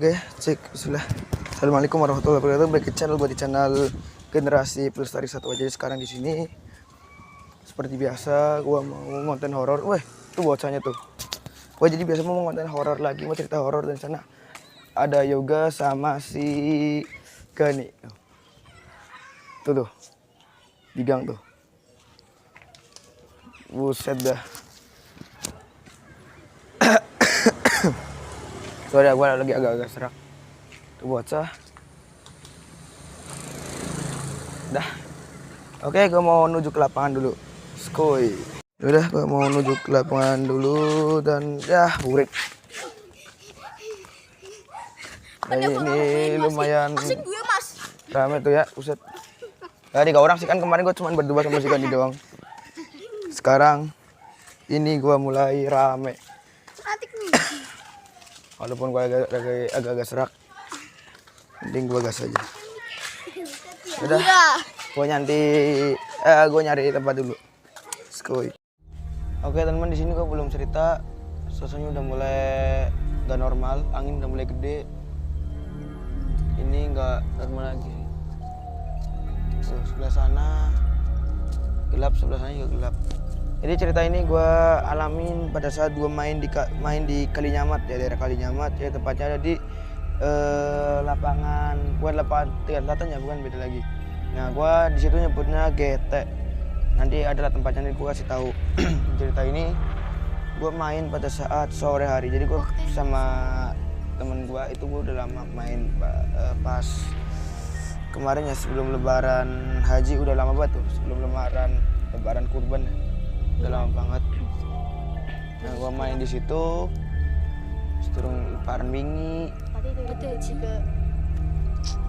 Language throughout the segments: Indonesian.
Oke, cek, bismillah. Assalamualaikum warahmatullahi wabarakatuh. Balik ke channel buat di channel Generasi Pelestari Satwa. Jadi sekarang di sini seperti biasa gua mau konten horor. Weh, tuh bocahnya tuh. Gua jadi biasa mau konten horor lagi, mau cerita horor, dan sana ada Yoga sama si Gani. Tuh. Di gang tuh. Buset dah. Sorry, gue lagi agak-agak serak. Tuh bocah. Dah. Oke, gue mau menuju ke lapangan dulu. Skoy. Udah, gue mau menuju ke lapangan dulu dan ya burik. Nah, ini lumayan rame tuh ya, buset. Tadi 3 orang sih, kan kemarin gue cuma berdua sama si Gani doang. Sekarang ini gue mulai rame. Walaupun gue agak-agak serak, mending gue gas aja. Udah, gue nyari tempat dulu. Skoy. Oke teman, di sini gue belum cerita. Suasananya udah mulai gak normal, angin udah mulai gede. Ini nggak normal lagi. Tuh, sebelah sana gelap, sebelah sana juga gelap. Jadi cerita ini gue alamin pada saat gue main di Kalinyamat ya, daerah Kalinyamat ya, tepatnya ada di lapangan, bukan lapangan Tiga Selatan ya, bukan, beda lagi. Nah gue di situ nyebutnya GT. Nanti adalah tempatnya, nih gue kasih tahu. Cerita ini gue main pada saat sore hari. Jadi gue sama temen gue itu gue udah lama main pas kemarin ya, sebelum Lebaran Haji, udah lama banget tuh, sebelum Lebaran Kurban ya. Udah lama banget. Nah gua main di situ seturung lebaran wingi.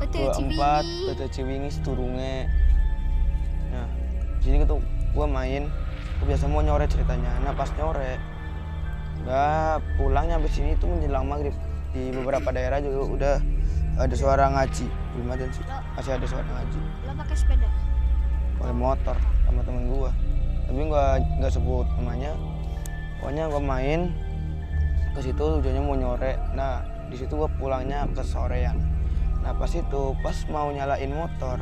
Gua 4 bete wingi seturunge. Nah di sini tuh gua main, gua biasa mau nyore ceritanya. Nah pas nyore pulang nyampe sini tuh menjelang maghrib. Di beberapa daerah juga udah ada suara ngaji. Belum ada sih, masih ada suara ngaji. Lo pakai sepeda? Pakai motor sama temen gua. Tapi gua nggak sebut namanya. Pokoknya gua main ke situ tujuannya mau nyore. Nah di situ gua pulangnya ke sorean. Nah pas mau nyalain motor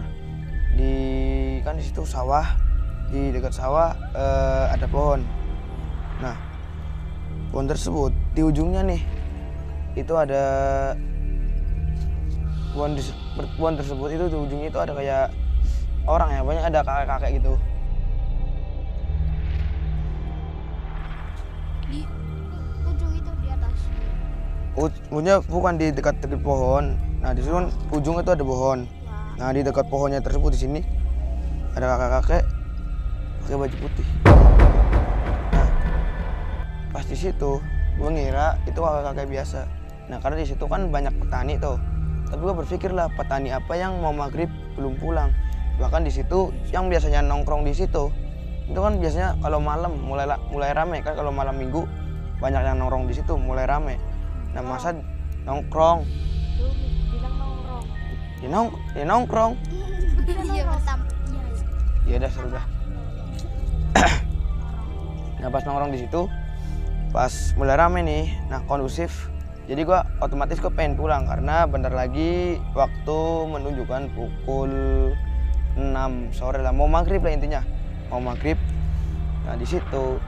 kan di situ sawah, di dekat sawah ada pohon. Nah pohon tersebut di ujungnya nih itu ada pohon tersebut, itu di ujungnya itu ada kayak orang ya, banyak ada kakek-kakek gitu. Di ujung itu di atas. Ujungnya bukan di dekat pohon. Nah di situ kan ujung itu ada pohon. Nah di dekat pohonnya tersebut di sini ada kakek-kakek pakai baju putih. Nah pas di situ gue ngira itu kakek-kakek biasa. Nah karena di situ kan banyak petani tuh. Tapi gue berpikir lah, petani apa yang mau maghrib belum pulang. Bahkan di situ yang biasanya nongkrong di situ itu kan biasanya kalau malam mulai rame kan, kalau malam minggu banyak yang nongkrong di situ, mulai rame. Nah masa nongkrong? Lu bilang nongkrong. Ya nongkrong. Iya mantap. Ya udah seru dah. Nah pas nongkrong di situ, pas mulai rame nih, nah kondusif. Jadi gue otomatis pengen pulang karena bentar lagi waktu menunjukkan pukul 6 sore lah, mau maghrib lah intinya, mau maghrib. Nah di situ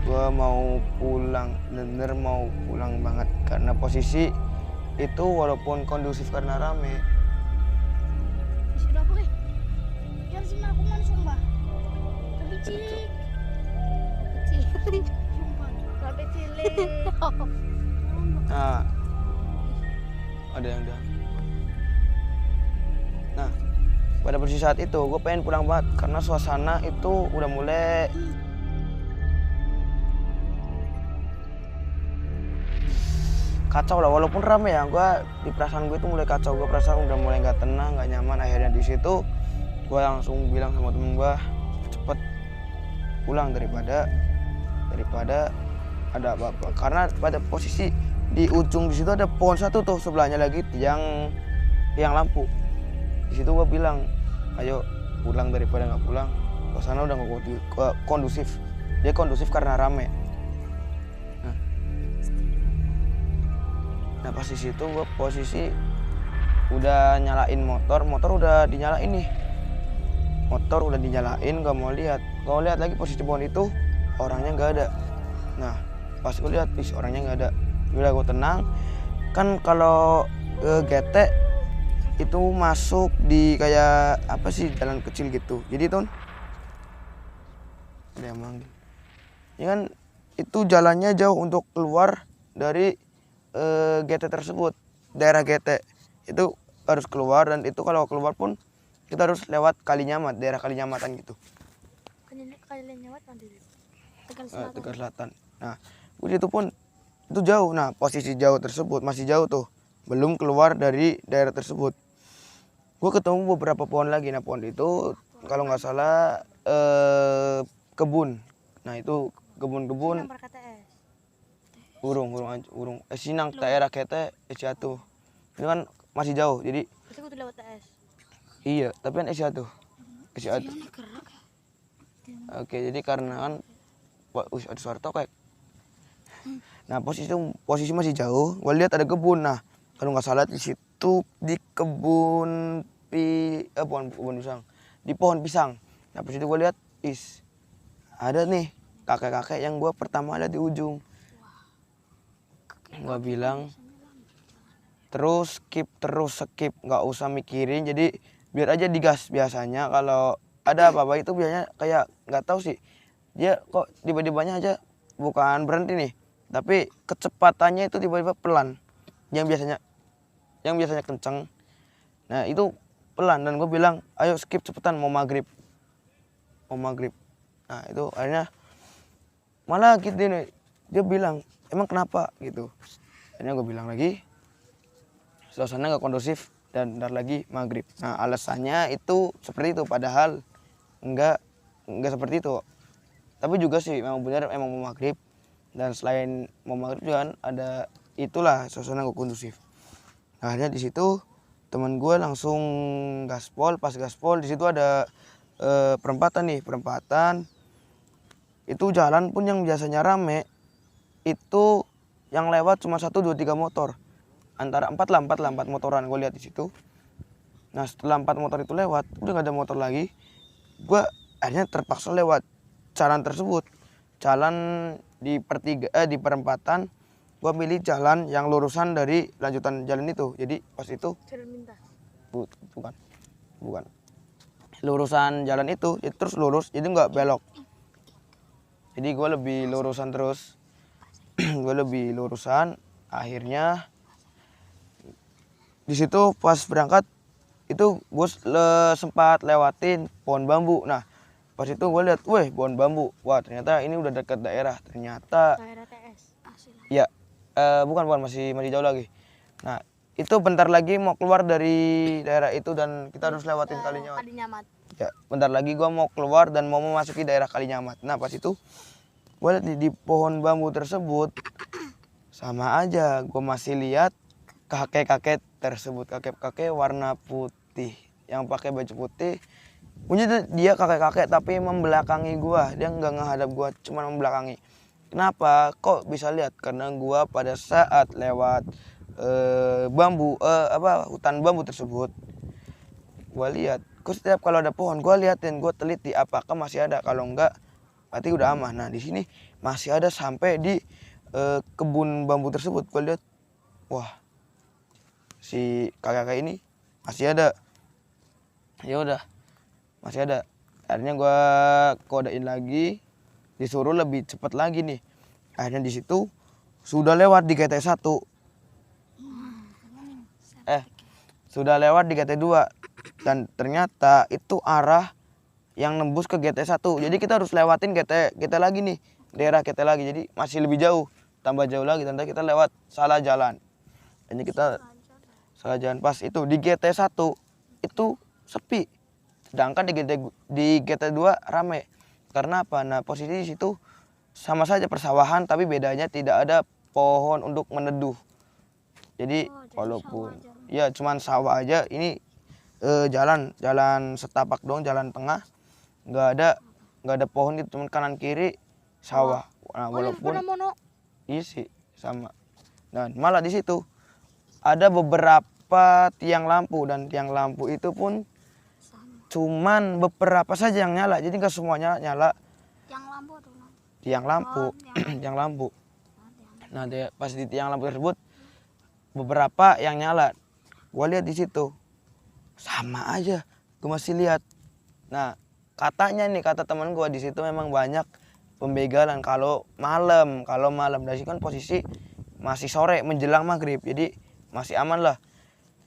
gue mau pulang, bener-bener mau pulang banget karena posisi itu walaupun kondusif karena rame. Sudah apa eh? Yang sini aku mau sumpah. Tapi cilik. Sumpah. Tapi cilik. Nah ada yang udah. Nah pada posisi saat itu gue pengen pulang banget karena suasana itu udah mulai kacau lah, walaupun rame ya, di perasaan gue itu mulai kacau, gue perasaan udah mulai nggak tenang, nggak nyaman. Akhirnya di situ gue langsung bilang sama temen gue, cepet pulang daripada ada apa-apa. Karena pada posisi di ujung di situ ada pohon satu tuh, sebelahnya lagi tiang lampu. Di situ gue bilang, ayo pulang daripada nggak pulang. Ke sana udah nggak kondusif, dia kondusif karena rame. Nah pas di situ gue posisi udah nyalain motor udah dinyalain nih, gue mau lihat lagi posisi pohon itu orangnya nggak ada. Nah pas gue lihat orangnya nggak ada, udah gue tenang. Kan kalau GT itu masuk di kayak apa sih, jalan kecil gitu, jadi tuh ada yang manggil ya kan, itu jalannya jauh untuk keluar dari GT tersebut. Daerah GT itu harus keluar, dan itu kalau keluar pun kita harus lewat Kalinyamat, daerah Kalinyamatan gitu. Kalinyamat nanti Tegal Selatan. Tegal Selatan. Nah itu pun itu jauh. Nah posisi jauh tersebut masih jauh tuh, belum keluar dari daerah tersebut. Gue ketemu beberapa pohon lagi. Nah pohon itu kalau nggak salah kebun. Nah itu kebun-kebun urung Sinang daerah kete Esiatu. Itu kan masih jauh, jadi itu udah lewat TS. Iya, tapi kan Esiatu. Oke, jadi karena kan ada suara tokek. Nah posisi masih jauh, gue lihat ada kebun. Nah kalau nggak salah di situ di kebun pisang, di pohon pisang. Nah pas itu gue lihat ada nih kakek-kakek yang gue pertama lihat di ujung. Gue bilang terus skip, nggak usah mikirin, jadi biar aja digas. Biasanya kalau ada apa-apa itu biasanya kayak nggak tahu sih, dia kok tiba-tibanya aja bukan berhenti nih, tapi kecepatannya itu tiba-tiba pelan, yang biasanya kenceng. Nah itu pelan, dan gue bilang ayo skip cepetan, mau maghrib. Nah itu akhirnya malah gitu nih, dia bilang emang kenapa gitu. Akhirnya gue bilang lagi suasana nggak kondusif dan bentar lagi maghrib. Nah alasannya itu seperti itu, padahal enggak seperti itu. Tapi juga sih memang benar, emang mau maghrib, dan selain mau maghrib juga kan ada itulah suasana nggak kondusif. Nah, akhirnya di situ teman gue langsung gaspol. Pas gaspol di situ ada perempatan itu, jalan pun yang biasanya rame itu yang lewat cuma 1, 2, 3 motor, antara 4 motoran gue lihat di situ. Nah setelah 4 motor itu lewat, udah gak ada motor lagi. Gue akhirnya terpaksa lewat jalan tersebut, jalan di perempatan. Gue milih jalan yang lurusan dari lanjutan jalan itu. Jadi pas itu Jalan minta. Bukan lurusan jalan itu terus lurus, jadi nggak belok. Jadi gue lebih lurusan terus. Akhirnya di situ pas berangkat itu gue sempat lewatin pohon bambu. Nah pas itu gue lihat, pohon bambu. Wah ternyata ini udah dekat daerah. Ternyata Daerah TS. ya bukan masih jauh lagi. Nah itu bentar lagi mau keluar dari daerah itu, dan kita harus lewatin Kalinyamat. Ya bentar lagi gue mau keluar dan mau memasuki daerah Kalinyamat. Nah pas itu gue lihat di pohon bambu tersebut sama aja, gue masih lihat kakek-kakek tersebut, kakek-kakek warna putih yang pakai baju putih. Punya dia kakek-kakek tapi membelakangi gue, dia nggak ngehadap gue, cuma membelakangi. Kenapa kok bisa lihat? Karena gue pada saat lewat hutan bambu tersebut, gue lihat. Setiap kalau ada pohon gue liatin, gue teliti apakah masih ada. Kalau enggak berarti udah aman. Nah di sini masih ada sampai di kebun bambu tersebut. Gue lihat, wah si kakek ini masih ada. Ya udah masih ada. Akhirnya gue kodein lagi, disuruh lebih cepat lagi nih. Akhirnya di situ sudah lewat di GT 1, sudah lewat di GT 2, dan ternyata itu arah yang nembus ke GT 1. Jadi kita harus lewatin GT lagi nih, daerah GT lagi. Jadi masih lebih jauh tambah jauh lagi, tanda kita lewat salah jalan. Ini kita salah jalan. Pas itu di GT1 itu sepi, sedangkan di GT2 rame. Karena apa? Nah, posisi di situ sama saja persawahan, tapi bedanya tidak ada pohon untuk meneduh. Jadi walaupun ya cuman sawah aja, ini jalan setapak doang, jalan tengah, nggak ada pohon gitu, cuman kanan kiri sawah. Nah, walaupun isi sama. Dan malah di situ ada beberapa tiang lampu, dan tiang lampu itu pun cuman beberapa saja yang nyala, jadi nggak semuanya nyala. Tiang lampu tiang lampu. Nah, pas di tiang lampu tersebut beberapa yang nyala, gua lihat di situ sama aja, gua masih lihat. Nah, katanya nih, kata teman gua, di situ memang banyak pembegalan kalau malam. Dari situ kan posisi masih sore menjelang maghrib, jadi masih aman lah.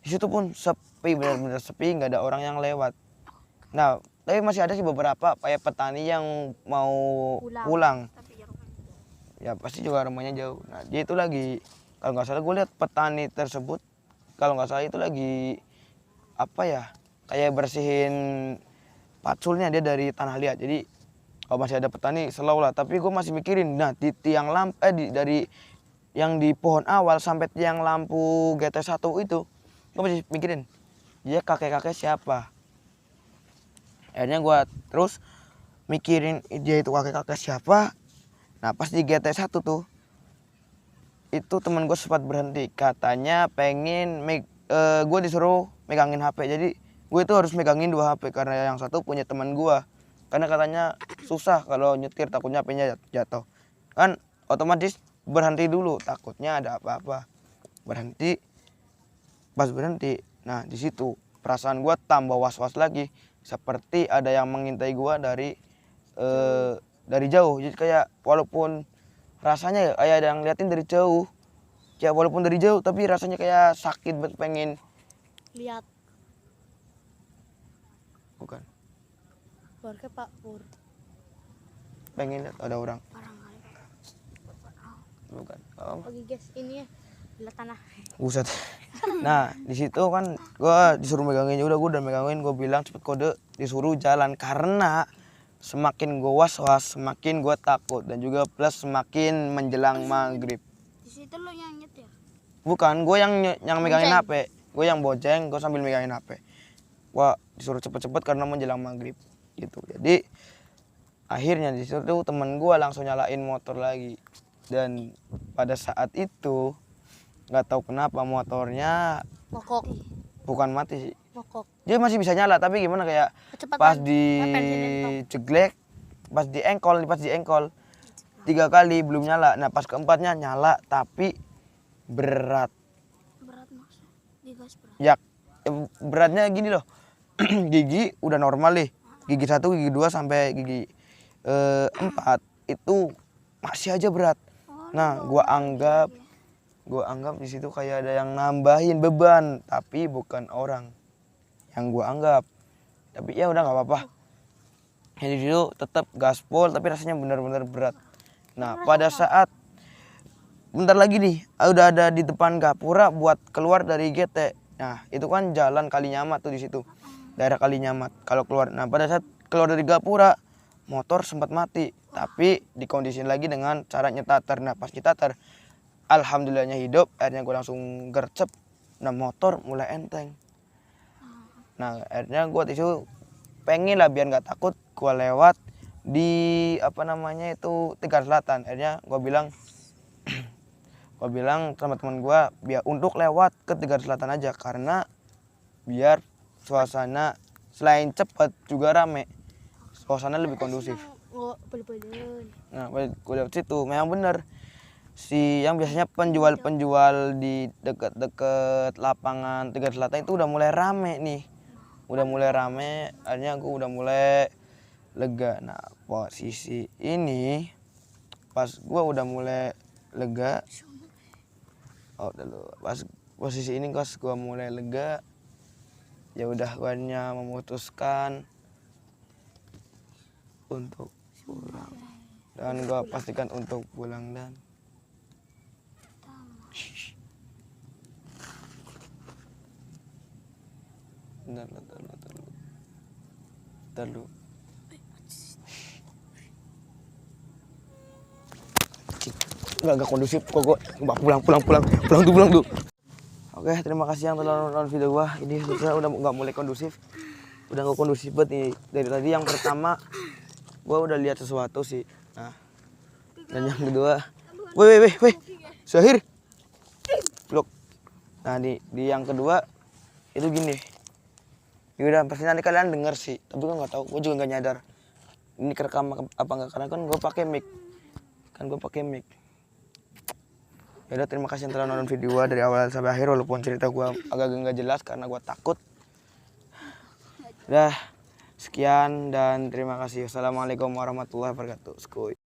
Di situ pun sepi, benar-benar sepi, nggak ada orang yang lewat. Nah, tapi masih ada sih beberapa kayak petani yang mau pulang. Ya pasti juga rumahnya jauh. Nah, dia itu lagi, kalau nggak salah gue lihat petani tersebut, kalau nggak salah itu lagi apa ya, kayak bersihin patsulnya dia dari tanah liat. Jadi kalau masih ada petani slow lah. Tapi gue masih mikirin, nah di tiang lampu dari yang di pohon awal sampai tiang lampu GT1 itu, gue masih mikirin dia kakek-kakek siapa. Akhirnya gue terus mikirin dia itu kakek-kakek siapa. Nah, pas di GT1 tuh, itu temen gue sempat berhenti, katanya pengen gue disuruh megangin HP. Jadi gue itu harus megangin 2 HP karena yang satu punya teman gue, karena katanya susah kalau nyetir, takutnya HP-nya jatuh. Kan otomatis berhenti dulu, takutnya ada apa-apa. Pas berhenti, nah di situ perasaan gue tambah was-was lagi, seperti ada yang mengintai gue dari jauh. Jadi kayak walaupun rasanya ya kayak ada yang liatin dari jauh, ya walaupun dari jauh tapi rasanya kayak sakit banget, pengen lihat. Bukan, Keluarga Pak Pur. pengen lihat ada orang. Bukan. Oke guys, ini ya bila tanah. Buset. Nah, di situ kan gua disuruh megangin, udah gua udah megangin, gua bilang cepet kode, disuruh jalan. Karena semakin gua was-was, semakin gua takut, dan juga plus semakin menjelang maghrib. Di situ lo yang nyetir. Bukan, gua yang megangin HP. Gua yang bojeng, gua sambil megangin HP. Gua disuruh cepet-cepet karena menjelang maghrib gitu. Jadi akhirnya di situ temen gua langsung nyalain motor lagi. Dan pada saat itu nggak tahu kenapa motornya Mogok. bukan mati sih, Mogok. dia masih bisa nyala, tapi gimana kayak Kecepatan. pas diceglek, pas diengkol 3 kali belum nyala. Nah, pas keempatnya nyala tapi berat. Berat maksudnya? Digas berat. Ya, beratnya gini loh. Gigi udah normal nih, gigi 1, gigi 2 sampai gigi 4 itu masih aja berat. Nah, gua anggap di situ kayak ada yang nambahin beban, tapi bukan orang yang gua anggap. Tapi ya udah nggak apa-apa. Jadi dulu tetap gaspol, tapi rasanya benar-benar berat. Nah, pada saat bentar lagi nih, udah ada di depan Gapura buat keluar dari GT. Nah, itu kan jalan Kalinyamat tuh di situ, daerah Kalinyamat. Kalau keluar, nah pada saat keluar dari Gapura, motor sempat mati, tapi dikondisiin lagi dengan cara nyetater. Nah, pas nyetater, alhamdulillahnya hidup. Akhirnya gue langsung gercep. Nah, motor mulai enteng. Nah, akhirnya gue tisu pengen lah biar nggak takut, gue lewat di apa namanya itu Tegar Selatan. Akhirnya gue bilang sama teman gue biar untuk lewat ke Tegar Selatan aja, karena biar suasana selain cepet juga rame, suasana lebih kondusif. Nah, gue lewat situ memang bener si yang biasanya penjual-penjual di deket-deket lapangan Tegar Selatan itu udah mulai rame nih. Akhirnya gue udah mulai lega. Nah, posisi ini pas gue udah mulai lega, pas posisi ini pas gue mulai lega, ya udah gue hanya memutuskan untuk pulang, dan gue pastikan untuk pulang. Dan Bentar lu. Nggak kondusif kok. Pulang tuh. Oke, terima kasih yang telah nonton video gua. Ini udah nggak mulai kondusif. Udah nggak kondusif banget nih. Dari tadi yang pertama gua udah lihat sesuatu sih. Nah, dan yang kedua, weh, Syahir. Blok. Nah, di yang kedua itu gini. Ya udah pasti nanti kalian denger sih, tapi gua nggak tahu, gua juga nggak nyadar ini kerekam apa enggak karena kan gua pakai mic. Ya udah, terima kasih yang telah nonton video gua dari awal sampai akhir walaupun cerita gua agak nggak jelas karena gua takut. Udah, sekian dan terima kasih. Assalamualaikum warahmatullahi wabarakatuh. Skuy.